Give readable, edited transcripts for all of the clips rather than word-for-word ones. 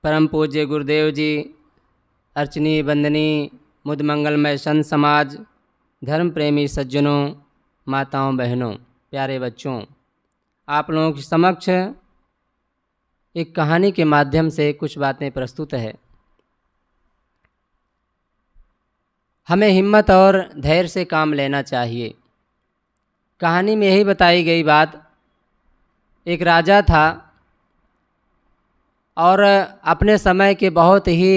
परम पूज्य गुरुदेव जी, अर्चनी वंदनी मुद मंगलमय संत समाज, धर्म प्रेमी सज्जनों, माताओं बहनों, प्यारे बच्चों, आप लोगों के समक्ष एक कहानी के माध्यम से कुछ बातें प्रस्तुत है। हमें हिम्मत और धैर्य से काम लेना चाहिए। कहानी में यही बताई गई बात, एक राजा था और अपने समय के बहुत ही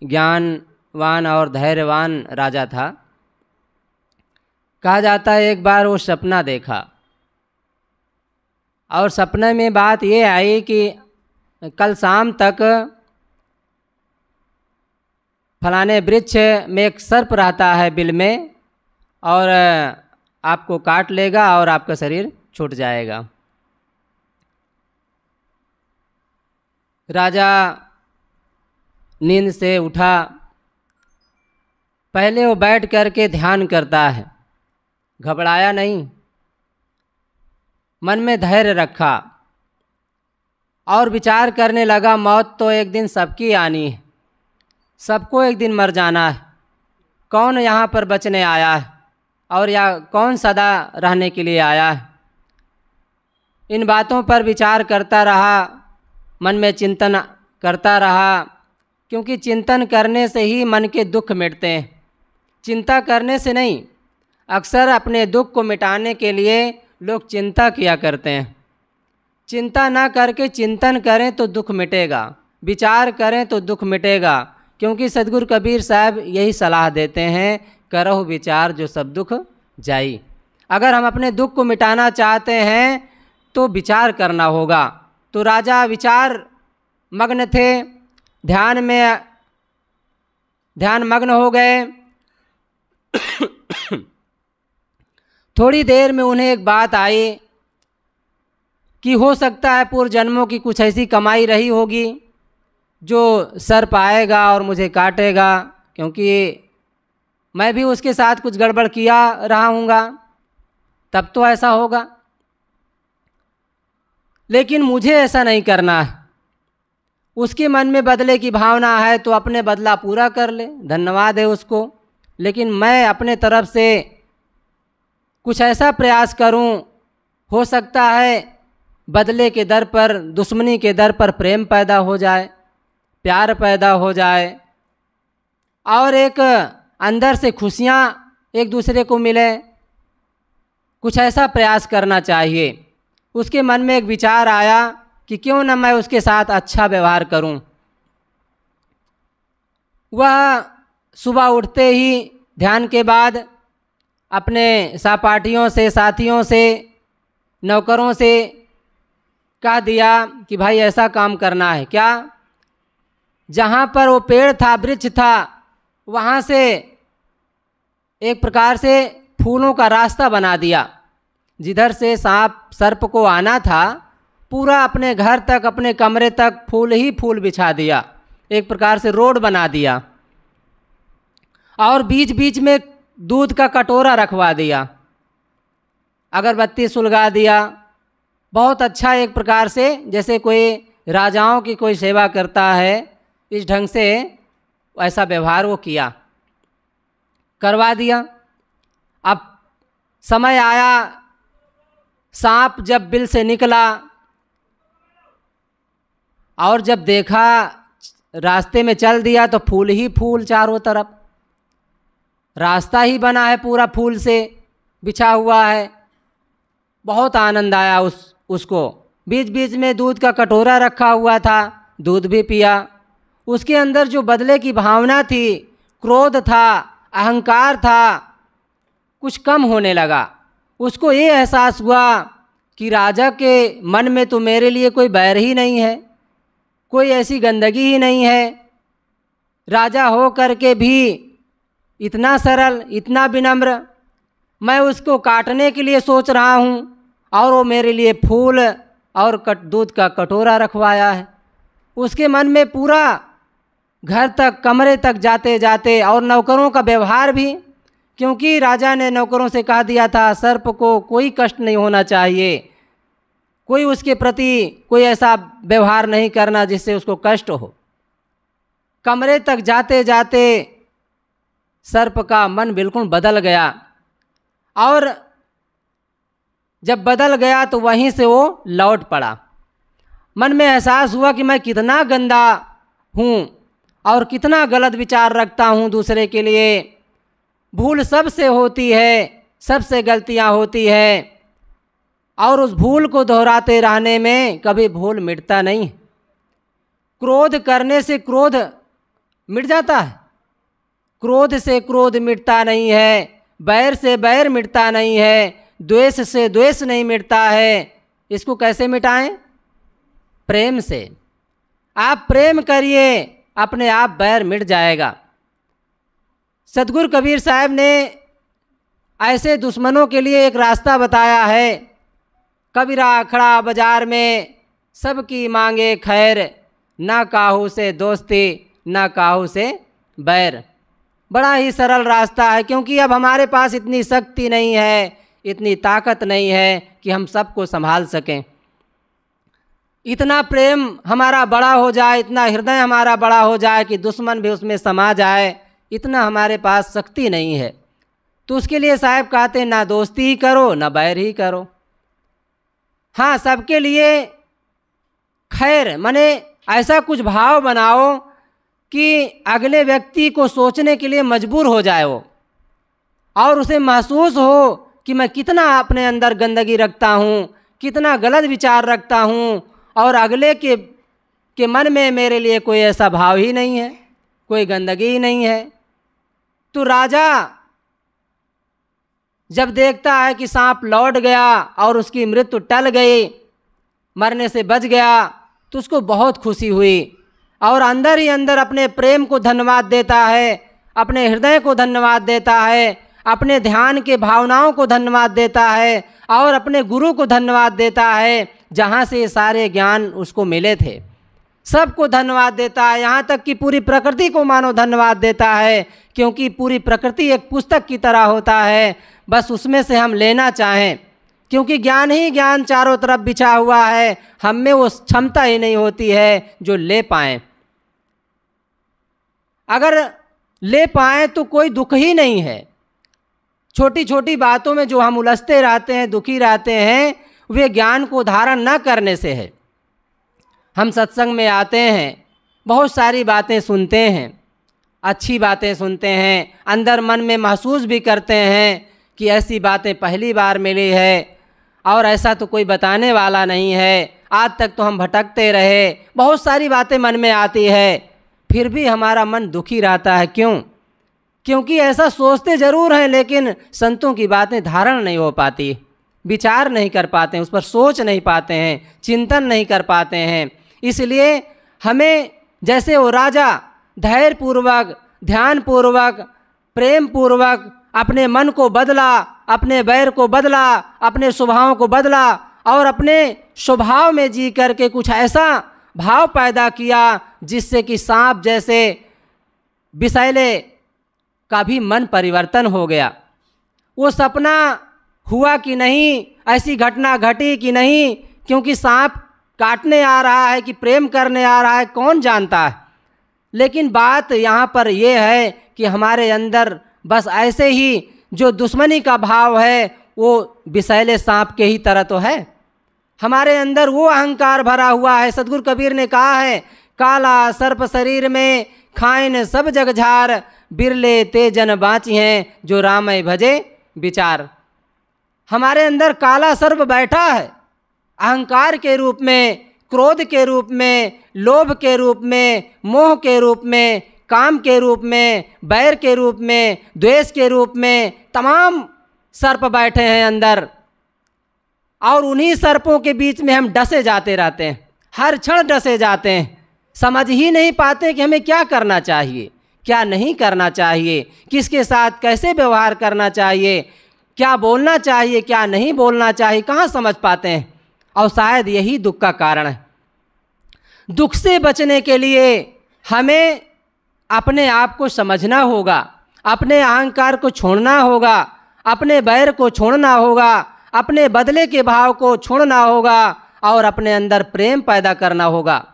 ज्ञानवान और धैर्यवान राजा था। कहा जाता है एक बार वो सपना देखा और सपने में बात ये आई कि कल शाम तक फलाने वृक्ष में एक सर्प रहता है बिल में और आपको काट लेगा और आपका शरीर छूट जाएगा। राजा नींद से उठा, पहले वो बैठ करके ध्यान करता है, घबराया नहीं, मन में धैर्य रखा और विचार करने लगा मौत तो एक दिन सबकी आनी है, सबको एक दिन मर जाना है। कौन यहाँ पर बचने आया है और या कौन सदा रहने के लिए आया है। इन बातों पर विचार करता रहा, मन में चिंतन करता रहा, क्योंकि चिंतन करने से ही मन के दुख मिटते हैं, चिंता करने से नहीं। अक्सर अपने दुख को मिटाने के लिए लोग चिंता किया करते हैं। चिंता ना करके चिंतन करें तो दुख मिटेगा, विचार करें तो दुख मिटेगा, क्योंकि सदगुरु कबीर साहब यही सलाह देते हैं, करहु विचार जो सब दुख जाई। अगर हम अपने दुख को मिटाना चाहते हैं तो विचार करना होगा। तो राजा विचार मग्न थे, ध्यान मग्न हो गए। थोड़ी देर में उन्हें एक बात आई कि हो सकता है पूर्व जन्मों की कुछ ऐसी कमाई रही होगी जो सर्प आएगा और मुझे काटेगा, क्योंकि मैं भी उसके साथ कुछ गड़बड़ किया रहा हूँगा, तब तो ऐसा होगा। लेकिन मुझे ऐसा नहीं करना है। उसके मन में बदले की भावना है तो अपने बदला पूरा कर ले, धन्यवाद है उसको। लेकिन मैं अपने तरफ से कुछ ऐसा प्रयास करूं, हो सकता है बदले के दर पर, दुश्मनी के दर पर प्रेम पैदा हो जाए, प्यार पैदा हो जाए और एक अंदर से खुशियां एक दूसरे को मिले। कुछ ऐसा प्रयास करना चाहिए। उसके मन में एक विचार आया कि क्यों न मैं उसके साथ अच्छा व्यवहार करूं। वह सुबह उठते ही ध्यान के बाद अपने सहपाठियों से, साथियों से, नौकरों से कह दिया कि भाई ऐसा काम करना है। क्या? जहाँ पर वो पेड़ था, वृक्ष था, वहाँ से एक प्रकार से फूलों का रास्ता बना दिया। जिधर से सांप सर्प को आना था, पूरा अपने घर तक, अपने कमरे तक फूल ही फूल बिछा दिया, एक प्रकार से रोड बना दिया। और बीच बीच में दूध का कटोरा रखवा दिया, अगरबत्ती सुलगा दिया। बहुत अच्छा, एक प्रकार से जैसे कोई राजाओं की कोई सेवा करता है, इस ढंग से ऐसा व्यवहार वो किया, करवा दिया। अब समय आया, सांप जब बिल से निकला और जब देखा रास्ते में चल दिया तो फूल ही फूल, चारों तरफ रास्ता ही बना है, पूरा फूल से बिछा हुआ है। बहुत आनंद आया उसको। बीच बीच में दूध का कटोरा रखा हुआ था, दूध भी पिया। उसके अंदर जो बदले की भावना थी, क्रोध था, अहंकार था, कुछ कम होने लगा। उसको ये एहसास हुआ कि राजा के मन में तो मेरे लिए कोई बैर ही नहीं है, कोई ऐसी गंदगी ही नहीं है। राजा हो करके भी इतना सरल, इतना विनम्र, मैं उसको काटने के लिए सोच रहा हूँ और वो मेरे लिए फूल और दूध का कटोरा रखवाया है। उसके मन में पूरा घर तक, कमरे तक जाते जाते, और नौकरों का व्यवहार भी, क्योंकि राजा ने नौकरों से कह दिया था सर्प को कोई कष्ट नहीं होना चाहिए, कोई उसके प्रति कोई ऐसा व्यवहार नहीं करना जिससे उसको कष्ट हो। कमरे तक जाते जाते सर्प का मन बिल्कुल बदल गया, और जब बदल गया तो वहीं से वो लौट पड़ा। मन में एहसास हुआ कि मैं कितना गंदा हूँ और कितना गलत विचार रखता हूँ दूसरे के लिए। भूल सबसे होती है, सबसे गलतियाँ होती है, और उस भूल को दोहराते रहने में कभी भूल मिटता नहीं। क्रोध करने से क्रोध मिट जाता है, क्रोध से क्रोध मिटता नहीं है, बैर से बैर मिटता नहीं है, द्वेष से द्वेष नहीं मिटता है। इसको कैसे मिटाएं? प्रेम से। आप प्रेम करिए, अपने आप बैर मिट जाएगा। सतगुरु कबीर साहब ने ऐसे दुश्मनों के लिए एक रास्ता बताया है। कबीरा खड़ा बाजार में सबकी मांगे खैर, ना काहू से दोस्ती ना काहू से बैर। बड़ा ही सरल रास्ता है, क्योंकि अब हमारे पास इतनी शक्ति नहीं है, इतनी ताकत नहीं है कि हम सबको संभाल सकें। इतना प्रेम हमारा बड़ा हो जाए, इतना हृदय हमारा बड़ा हो जाए कि दुश्मन भी उसमें समा जाए, इतना हमारे पास शक्ति नहीं है। तो उसके लिए साहब कहते हैं ना दोस्ती ही करो ना बैर ही करो। हाँ, सबके लिए खैर माने ऐसा कुछ भाव बनाओ कि अगले व्यक्ति को सोचने के लिए मजबूर हो जाए वो, और उसे महसूस हो कि मैं कितना अपने अंदर गंदगी रखता हूँ, कितना गलत विचार रखता हूँ, और अगले के मन में मेरे लिए कोई ऐसा भाव ही नहीं है, कोई गंदगी ही नहीं है। तो राजा जब देखता है कि सांप लौट गया और उसकी मृत्यु टल गई, मरने से बच गया, तो उसको बहुत खुशी हुई, और अंदर ही अंदर अपने प्रेम को धन्यवाद देता है, अपने हृदय को धन्यवाद देता है, अपने ध्यान के भावनाओं को धन्यवाद देता है, और अपने गुरु को धन्यवाद देता है जहाँ से ये सारे ज्ञान उसको मिले थे। सबको धन्यवाद देता है, यहाँ तक कि पूरी प्रकृति को मानो धन्यवाद देता है, क्योंकि पूरी प्रकृति एक पुस्तक की तरह होता है, बस उसमें से हम लेना चाहें, क्योंकि ज्ञान ही ज्ञान चारों तरफ बिछा हुआ है, हम में वो क्षमता ही नहीं होती है जो ले पाएँ। अगर ले पाएँ तो कोई दुख ही नहीं है। छोटी छोटी बातों में जो हम उलझते रहते हैं, दुखी रहते हैं, वे ज्ञान को धारण न करने से है। हम सत्संग में आते हैं, बहुत सारी बातें सुनते हैं, अच्छी बातें सुनते हैं, अंदर मन में महसूस भी करते हैं कि ऐसी बातें पहली बार मिली है और ऐसा तो कोई बताने वाला नहीं है, आज तक तो हम भटकते रहे, बहुत सारी बातें मन में आती है, फिर भी हमारा मन दुखी रहता है। क्यों? क्योंकि ऐसा सोचते ज़रूर हैं, लेकिन संतों की बातें धारण नहीं हो पाती, विचार नहीं कर पाते हैं, उस पर सोच नहीं पाते हैं, चिंतन नहीं कर पाते हैं। इसलिए हमें जैसे वो राजा धैर्यपूर्वक, ध्यानपूर्वक, प्रेम पूर्वक अपने मन को बदला, अपने बैर को बदला, अपने स्वभाव को बदला, और अपने स्वभाव में जी करके कुछ ऐसा भाव पैदा किया जिससे कि सांप जैसे विषैले का भी मन परिवर्तन हो गया। वो सपना हुआ कि नहीं, ऐसी घटना घटी कि नहीं, क्योंकि सांप काटने आ रहा है कि प्रेम करने आ रहा है कौन जानता है। लेकिन बात यहाँ पर यह है कि हमारे अंदर बस ऐसे ही जो दुश्मनी का भाव है वो विषैले सांप के ही तरह तो है। हमारे अंदर वो अहंकार भरा हुआ है। सतगुरु कबीर ने कहा है, काला सर्प शरीर में खाए न सब जग झार, बिरले ते जन बाँची हैं जो रामय भजे विचार। हमारे अंदर काला सर्प बैठा है, अहंकार के रूप में, क्रोध के रूप में, लोभ के रूप में, मोह के रूप में, काम के रूप में, बैर के रूप में, द्वेष के रूप में, तमाम सर्प बैठे हैं अंदर, और उन्हीं सर्पों के बीच में हम डसे जाते रहते हैं, हर क्षण डसे जाते हैं, समझ ही नहीं पाते कि हमें क्या करना चाहिए, क्या नहीं करना चाहिए, किसके साथ कैसे व्यवहार करना चाहिए, क्या बोलना चाहिए, क्या नहीं बोलना चाहिए, कहाँ समझ पाते हैं। और शायद यही दुख का कारण है। दुख से बचने के लिए हमें अपने आप को समझना होगा, अपने अहंकार को छोड़ना होगा, अपने बैर को छोड़ना होगा, अपने बदले के भाव को छोड़ना होगा, और अपने अंदर प्रेम पैदा करना होगा।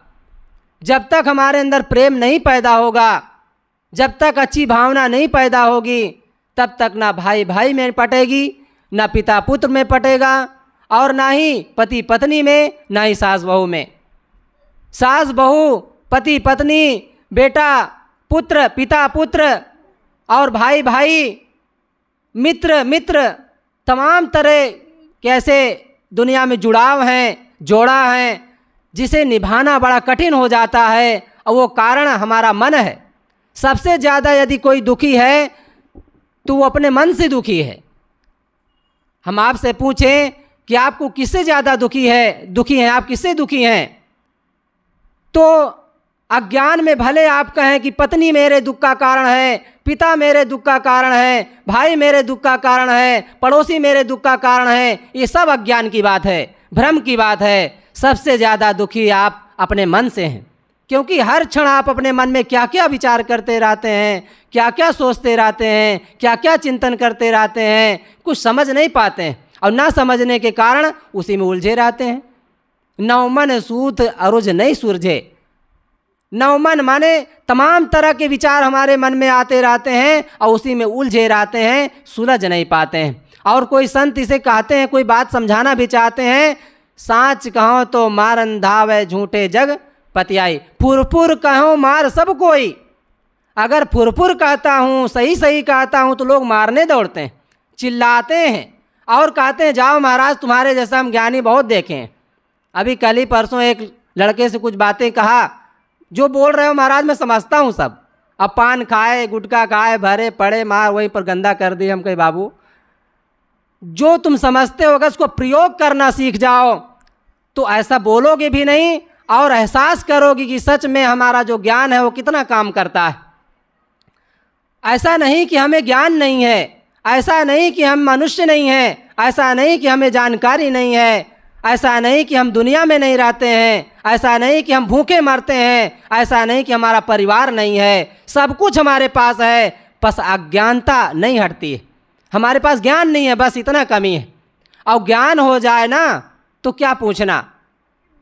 जब तक हमारे अंदर प्रेम नहीं पैदा होगा, जब तक अच्छी भावना नहीं पैदा होगी, तब तक ना भाई भाई में पटेगी, ना पिता पुत्र में पटेगा, और ना ही पति पत्नी में, ना ही सास बहू में। सास बहू, पति पत्नी, बेटा पुत्र, पिता पुत्र, और भाई भाई, मित्र मित्र, तमाम तरह कैसे दुनिया में जुड़ाव हैं, जोड़ा हैं, जिसे निभाना बड़ा कठिन हो जाता है, और वो कारण हमारा मन है। सबसे ज़्यादा यदि कोई दुखी है तो वो अपने मन से दुखी है। हम आपसे पूछें कि आपको किससे ज़्यादा दुखी हैं, आप किससे दुखी हैं? तो अज्ञान में भले आप कहें कि पत्नी मेरे दुख का कारण है, पिता मेरे दुख का कारण है, भाई मेरे दुख का कारण है, पड़ोसी मेरे दुख का कारण है, ये सब अज्ञान की बात है, भ्रम की बात है। सबसे ज़्यादा दुखी आप अपने मन से हैं, क्योंकि हर क्षण आप अपने मन में क्या क्या विचार करते रहते हैं, क्या क्या सोचते रहते हैं, क्या क्या चिंतन करते रहते हैं, कुछ समझ नहीं पाते हैं, और ना समझने के कारण उसी में उलझे रहते हैं। नौ मन सूत अरुज नहीं सुरझे। नौ मन माने तमाम तरह के विचार हमारे मन में आते रहते हैं और उसी में उलझे रहते हैं, सुलझ नहीं पाते हैं। और कोई संत इसे कहते हैं, कोई बात समझाना भी चाहते हैं, साँच कहो तो मारन धावे झूठे जग पतियाई, फुरफुर कहो मार सब कोई। अगर फुरफुर कहता हूँ, सही सही कहता हूँ, तो लोग मारने दौड़ते हैं, चिल्लाते हैं और कहते हैं जाओ महाराज, तुम्हारे जैसा हम ज्ञानी बहुत देखे हैं। अभी कल ही परसों एक लड़के से कुछ बातें कहा, जो बोल रहे हो महाराज मैं समझता हूँ सब। अब पान खाए, गुटखा खाए, भरे पड़े, मार वहीं पर गंदा कर दिए। हम कहे बाबू, जो तुम समझते हो अगर उसको प्रयोग करना सीख जाओ तो ऐसा बोलोगे भी नहीं और एहसास करोगे कि सच में हमारा जो ज्ञान है वो कितना काम करता है। ऐसा नहीं कि हमें ज्ञान नहीं है, ऐसा नहीं कि हम मनुष्य नहीं हैं, ऐसा नहीं कि हमें जानकारी नहीं है, ऐसा नहीं कि हम दुनिया में नहीं रहते हैं, ऐसा नहीं कि हम भूखे मरते हैं, ऐसा नहीं कि हमारा परिवार नहीं है। सब कुछ हमारे पास है, बस अज्ञानता नहीं हटती है। हमारे पास ज्ञान नहीं है, बस इतना कमी है। और ज्ञान हो जाए ना तो क्या पूछना।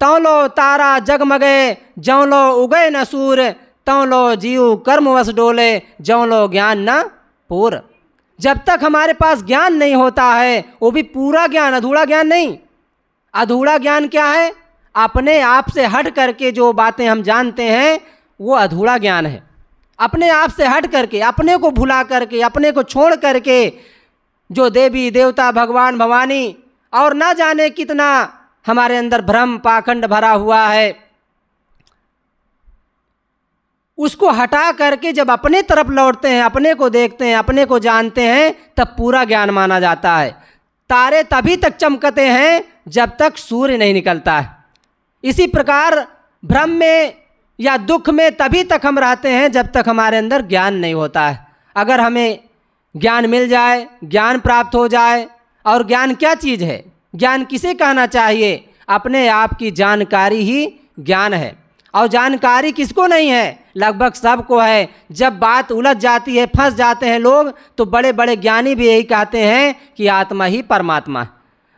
तौ लो तारा जगमगे, जौ लो उगे न सूर, तौ लो जीव कर्मवश डोले, जौ लो ज्ञान न पूर। जब तक हमारे पास ज्ञान नहीं होता है, वो भी पूरा ज्ञान, अधूरा ज्ञान नहीं। अधूरा ज्ञान क्या है? अपने आप से हट करके जो बातें हम जानते हैं वो अधूरा ज्ञान है। अपने आप से हट करके, अपने को भुला करके, अपने को छोड़ करके जो देवी देवता, भगवान भवानी और ना जाने कितना हमारे अंदर भ्रम पाखंड भरा हुआ है, उसको हटा करके जब अपने तरफ लौटते हैं, अपने को देखते हैं, अपने को जानते हैं, तब पूरा ज्ञान माना जाता है। तारे तभी तक चमकते हैं जब तक सूर्य नहीं निकलता है। इसी प्रकार भ्रम में या दुख में तभी तक हम रहते हैं जब तक हमारे अंदर ज्ञान नहीं होता है। अगर हमें ज्ञान मिल जाए, ज्ञान प्राप्त हो जाए, और ज्ञान क्या चीज़ है? ज्ञान किसे कहना चाहिए? अपने आप की जानकारी ही ज्ञान है। और जानकारी किसको नहीं है? लगभग सबको है। जब बात उलझ जाती है, फंस जाते हैं लोग, तो बड़े बड़े ज्ञानी भी यही कहते हैं कि आत्मा ही परमात्मा है।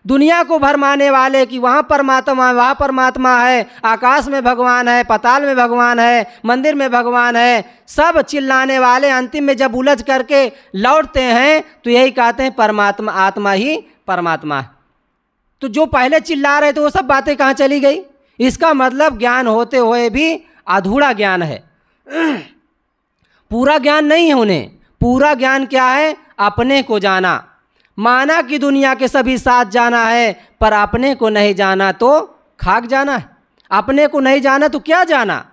दुनिया को भरमाने वाले कि वहाँ परमात्मा है, वहाँ परमात्मा है, आकाश में भगवान है, पाताल में भगवान है, मंदिर में भगवान है, सब चिल्लाने वाले अंतिम में जब उलझ करके लौटते हैं तो यही कहते हैं परमात्मा, आत्मा ही परमात्मा है। तो जो पहले चिल्ला रहे थे वो सब बातें कहाँ चली गई? इसका मतलब ज्ञान होते हुए भी अधूरा ज्ञान है, पूरा ज्ञान नहीं है उन्हें। पूरा ज्ञान क्या है? अपने को जाना। माना कि दुनिया के सभी साथ जाना है, पर अपने को नहीं जाना तो खाक जाना है। अपने को नहीं जाना तो क्या जाना?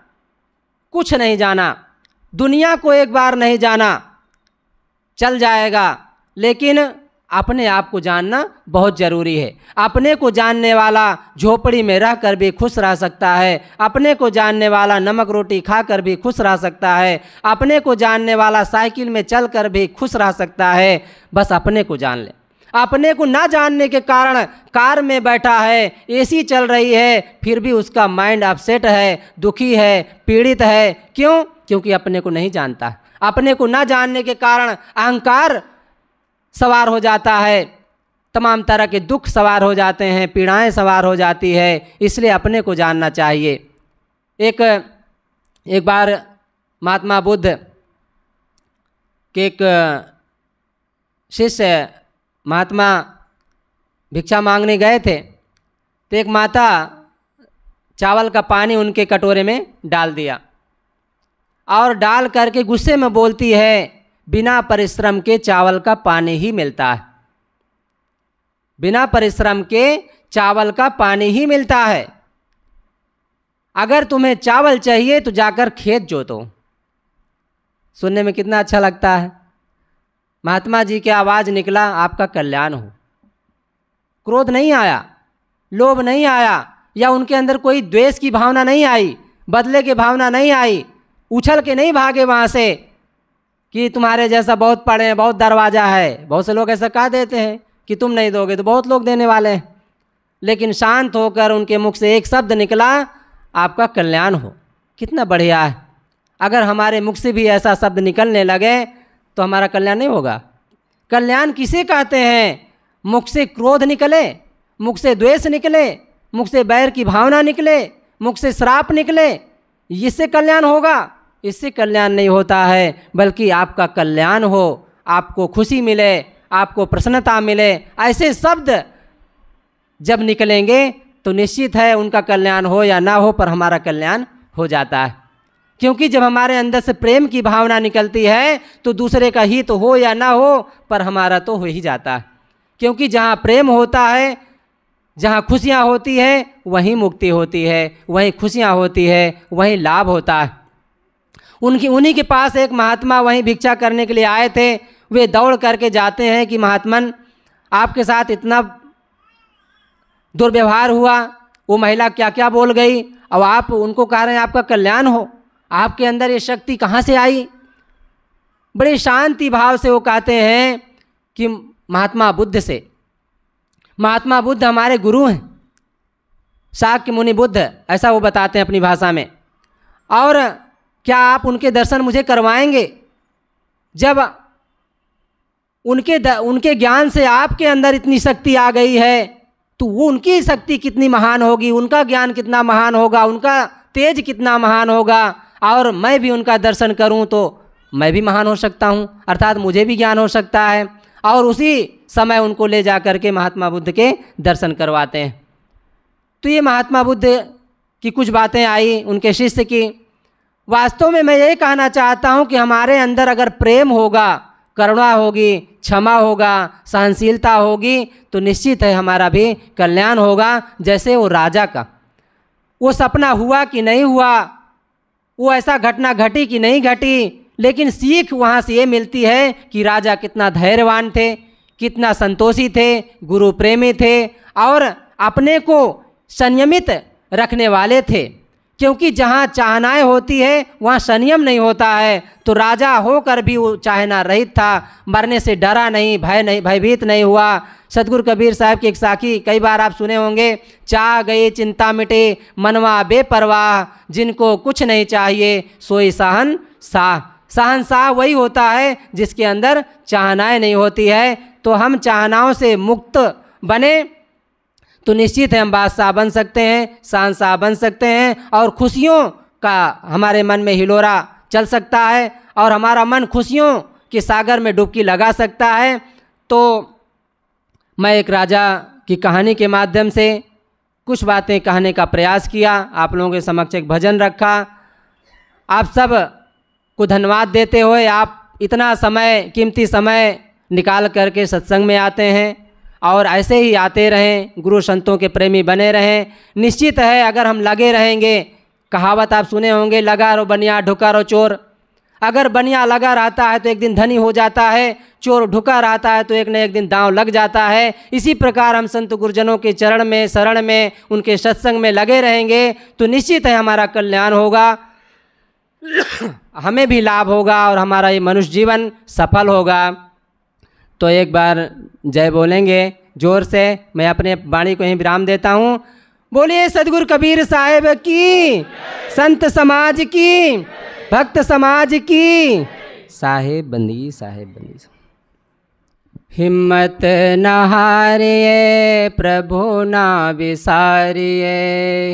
कुछ नहीं जाना। दुनिया को एक बार नहीं जाना चल जाएगा, लेकिन अपने आप को जानना बहुत ज़रूरी है। अपने को जानने वाला झोपड़ी में रहकर भी खुश रह सकता है, अपने को जानने वाला नमक रोटी खाकर भी खुश रह सकता है, अपने को जानने वाला साइकिल में चलकर भी खुश रह सकता है। बस अपने को जान ले। अपने को ना जानने के कारण कार में बैठा है, एसी चल रही है, फिर भी उसका माइंड अपसेट है, दुखी है, पीड़ित है। क्यों? क्योंकि अपने को नहीं जानता। अपने को ना जानने के कारण अहंकार सवार हो जाता है, तमाम तरह के दुख सवार हो जाते हैं, पीड़ाएं सवार हो जाती है। इसलिए अपने को जानना चाहिए। एक एक बार महात्मा बुद्ध के एक शिष्य महात्मा भिक्षा मांगने गए थे, तो एक माता चावल का पानी उनके कटोरे में डाल दिया और डाल करके गुस्से में बोलती है, बिना परिश्रम के चावल का पानी ही मिलता है, बिना परिश्रम के चावल का पानी ही मिलता है। अगर तुम्हें चावल चाहिए तो जाकर खेत जोतो। सुनने में कितना अच्छा लगता है। महात्मा जी की आवाज़ निकला, आपका कल्याण हो। क्रोध नहीं आया, लोभ नहीं आया, या उनके अंदर कोई द्वेष की भावना नहीं आई, बदले की भावना नहीं आई, उछल के नहीं भागे वहाँ से कि तुम्हारे जैसा बहुत पढ़े हैं, बहुत दरवाज़ा है। बहुत से लोग ऐसा कह देते हैं कि तुम नहीं दोगे तो बहुत लोग देने वाले हैं, लेकिन शांत होकर उनके मुख से एक शब्द निकला, आपका कल्याण हो। कितना बढ़िया है। अगर हमारे मुख से भी ऐसा शब्द निकलने लगे तो हमारा कल्याण नहीं होगा। कल्याण किसे कहते हैं? मुख से क्रोध निकले, मुख से द्वेष निकले, मुख से बैर की भावना निकले, मुख से श्राप निकले, इससे कल्याण होगा? इससे कल्याण नहीं होता है। बल्कि आपका कल्याण हो, आपको खुशी मिले, आपको प्रसन्नता मिले, ऐसे शब्द जब निकलेंगे तो निश्चित है उनका कल्याण हो या ना हो, पर हमारा कल्याण हो जाता है। क्योंकि जब हमारे अंदर से प्रेम की भावना निकलती है तो दूसरे का हित हो या ना हो, पर हमारा तो हो ही जाता है। क्योंकि जहाँ प्रेम होता है, जहाँ खुशियाँ होती है, वहीं मुक्ति होती है, वहीं खुशियाँ होती है, वहीं लाभ होता है। उन्हीं के पास एक महात्मा वहीं भिक्षा करने के लिए आए थे। वे दौड़ करके जाते हैं कि महात्मन, आपके साथ इतना दुर्व्यवहार हुआ, वो महिला क्या क्या बोल गई, और आप उनको कह रहे हैं आपका कल्याण हो। आपके अंदर ये शक्ति कहाँ से आई? बड़े शांति भाव से वो कहते हैं कि महात्मा बुद्ध से। महात्मा बुद्ध हमारे गुरु हैं, शाक्य मुनि बुद्ध, ऐसा वो बताते हैं अपनी भाषा में। और क्या आप उनके दर्शन मुझे करवाएंगे? जब उनके ज्ञान से आपके अंदर इतनी शक्ति आ गई है तो वो उनकी शक्ति कितनी महान होगी, उनका ज्ञान कितना महान होगा, उनका तेज कितना महान होगा। और मैं भी उनका दर्शन करूं तो मैं भी महान हो सकता हूं, अर्थात मुझे भी ज्ञान हो सकता है। और उसी समय उनको ले जा कर के महात्मा बुद्ध के दर्शन करवाते हैं। तो ये महात्मा बुद्ध की कुछ बातें आई उनके शिष्य की। वास्तव में मैं ये कहना चाहता हूँ कि हमारे अंदर अगर प्रेम होगा, करुणा होगी, क्षमा होगा, सहनशीलता होगी, तो निश्चित है हमारा भी कल्याण होगा। जैसे वो राजा का वो सपना हुआ कि नहीं हुआ, वो ऐसा घटना घटी कि नहीं घटी, लेकिन सीख वहाँ से ये मिलती है कि राजा कितना धैर्यवान थे, कितना संतोषी थे, गुरु प्रेमी थे और अपने को संयमित रखने वाले थे। क्योंकि जहाँ चाहनाएँ होती है वहाँ संयम नहीं होता है। तो राजा होकर भी वो चाहना रहित था, मरने से डरा नहीं, भयभीत नहीं हुआ। सतगुरु कबीर साहब की एक साखी कई बार आप सुने होंगे, चाह गई चिंता मिटे मनवा बेपरवाह, जिनको कुछ नहीं चाहिए सोई शहंशाह। शहंशाह वही होता है जिसके अंदर चाहनाएँ नहीं होती है। तो हम चाहनाओं से मुक्त बने तो निश्चित है हम बादशाह बन सकते हैं, शहंशाह बन सकते हैं, और खुशियों का हमारे मन में हिलोरा चल सकता है और हमारा मन खुशियों के सागर में डुबकी लगा सकता है। तो मैं एक राजा की कहानी के माध्यम से कुछ बातें कहने का प्रयास किया, आप लोगों के समक्ष एक भजन रखा। आप सब को धन्यवाद देते हुए आप इतना समय, कीमती समय निकाल करके सत्संग में आते हैं और ऐसे ही आते रहें, गुरु संतों के प्रेमी बने रहें। निश्चित है अगर हम लगे रहेंगे, कहावत आप सुने होंगे, लगा रो बनिया ढुका रो चोर। अगर बनिया लगा रहता है तो एक दिन धनी हो जाता है, चोर ढुका रहता है तो एक न एक दिन दांव लग जाता है। इसी प्रकार हम संत गुरुजनों के चरण में, शरण में, उनके सत्संग में लगे रहेंगे तो निश्चित है हमारा कल्याण होगा, हमें भी लाभ होगा और हमारा ये मनुष्य जीवन सफल होगा। तो एक बार जय बोलेंगे जोर से। मैं अपने वाणी को यहीं विराम देता हूँ। बोलिए सतगुरु कबीर साहिब की, संत समाज की, भक्त समाज की। साहेब बंदी, साहेब बंदी। हिम्मत न हारिए प्रभु ना विसारिए,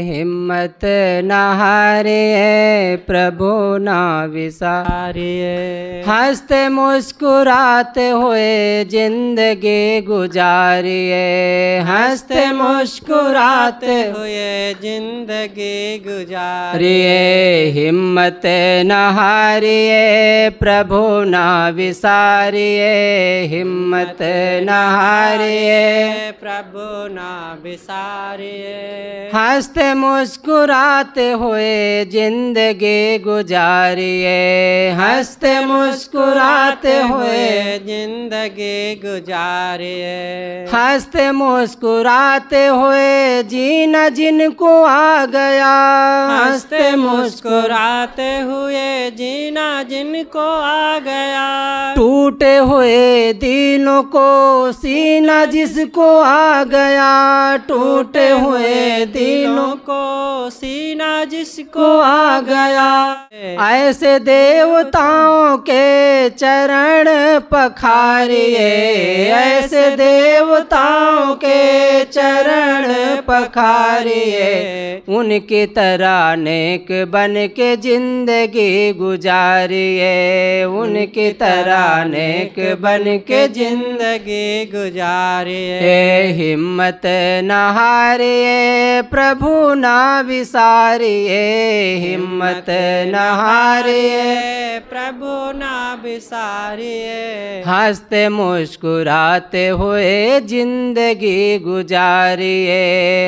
हिम्मत न हारिए प्रभु ना विसारिए। हंसते मुस्कुराते हुए जिंदगी गुजारिए, हंसते मुस्कुराते हुए जिंदगी गुजारिए। हिम्मत न हारिए प्रभु ना विसारिए, हिम्मत न हारिए प्रभु ना विसारिए। हंसते मुस्कुराते हुए जिंदगी गुजारिए, हंसते मुस्कुराते हुए जिंदगी गुजारिए। हंसते मुस्कुराते हुए जीना जिनको आ गया, हंसते मुस्कुराते हुए जीना जिनको आ गया। टूटे हुए दिलों को सीना जिसको आ गया, टूटे हुए दिलों को सीना जिसको आ गया। ऐसे देवताओं के चरण पखारिए, ऐसे देवताओं के चरण पखारिए। उनकी तरह नेक बन के जिंदगी गुजारिए, उनकी तरह नेक बन के जिंदगी गुजारिए। हिम्मत न हारिए प्रभु ना विसारिए, हिम्मत न हारिए प्रभु ना विसारिए। हंसते मुस्कुराते हुए जिंदगी गुजारिए,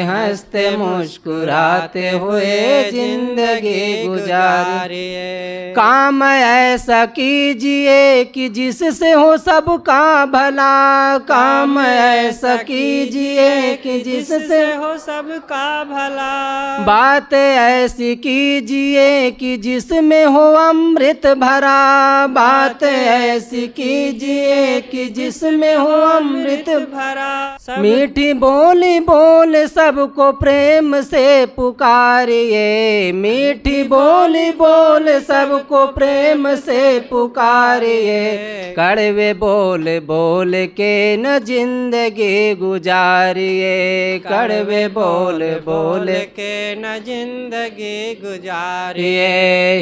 हंसते मुस्कुराते हुए जिंदगी गुजारिए। काम ऐसा कीजिए कि जिससे हो सबका भला, काम ऐसा कीजिए कि जिससे हो सबका भला। बात ऐसी कीजिए कि जिसमें हो अमृत भरा, बात ऐसी कीजिए कि जिसमें हो अमृत भरा। मीठी बोली बोल सबको प्रेम से पुकारिए, मीठी बोली बोल सबको प्रेम से पुकारिए। कड़वे बोल बोल के न जिंदगी गुजारिए, कड़वे बोल बोल के न जिंदगी गुजारिए।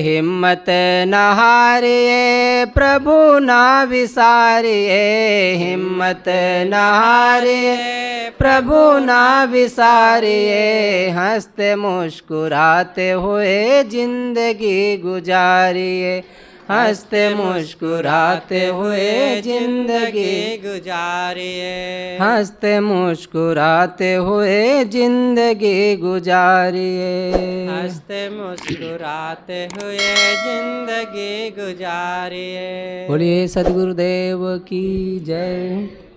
हिम्मत न हारिए प्रभु ना विसारिए, हिम्मत न हारिए प्रभु ना विसारिए। हंसते मुस्कुराते हुए जिंदगी गुजारिए, हंसते मुस्कुराते हुए जिंदगी गुजारिए, हंसते मुस्कुराते हुए जिंदगी गुजारिए, हंसते मुस्कुराते हुए जिंदगी गुजारिए। बोलिए सद्गुरुदेव की जय।